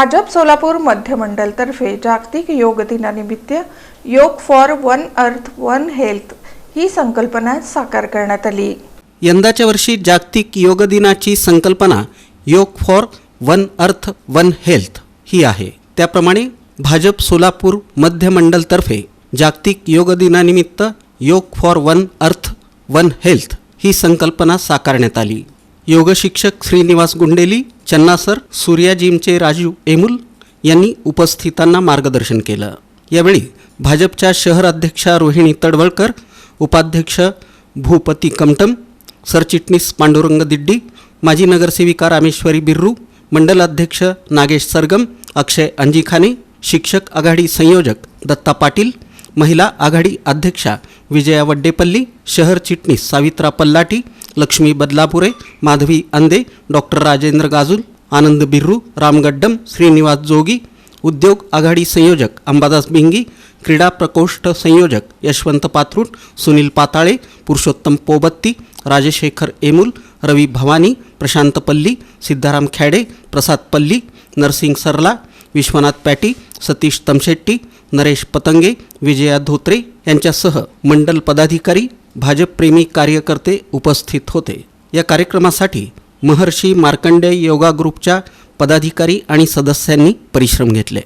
भाजप सोलापूर मध्य मंडलतर्फे जागतिक योग दिनानिमित्त yoga for one earth one health ही संकल्पना साकार करण्यात आली। यंदाच्या वर्षी जागतिक योग दिनाची संकल्पना yoga for one earth one health ही आहे। त्याप्रमाणे भाजप सोलापूर मध्य मंडलतर्फे जागतिक योग दिनानिमित्त yoga for one earth one health ही संकल्पना साकारण्यात आली। योग शिक्षक श्रीनिवास गुंडेली, चन्नासर, सूर्या जिमचे राजू एमुल यांनी उपस्थितांना मार्गदर्शन केलं। यावेळी भाजपच्या शहर अध्यक्षा रोहिणी तडवळकर, उपाध्यक्ष भूपती कमटम, सरचिटणीस पांडुरंग दिड्डी, माजी नगरसेविका रामेश्वरी बिर्रू, मंडल अध्यक्ष नागेश सरगम, अक्षय अंजिखाने, शिक्षक आघाडी संयोजक दत्ता पाटील, महिला आघाडी अध्यक्षा विजया वड्डेपल्ली, शहर चिटणीस सावित्रा पल्लाटी, लक्ष्मी बदलापुरे, माधवी अंदे, डॉक्टर राजेंद्र गाजुल, आनंद बिर्रू, राम गड्डम, श्रीनिवास जोगी, उद्योग आघाडी संयोजक अंबादास बिंगी, क्रीडा प्रकोष्ठ संयोजक यशवंत पात्रूट, सुनील पाताळे, पुरुषोत्तम पोबत्ती, राजशेखर एमुल, रवी भवानी, प्रशांत पल्ली, सिद्धाराम खॅडे, प्रसाद पल्ली, नरसिंग सरला, विश्वनाथ पॅटी, सतीश तमशेट्टी, नरेश पतंगे, विजया धोत्रे यांच्यासह मंडल पदाधिकारी, भाजपप्रेमी कार्यकर्ते उपस्थित होते। या कार्यक्रमासाठी महर्षी मार्कंडेय योगा ग्रुपच्या पदाधिकारी आणि सदस्यांनी परिश्रम घेतले।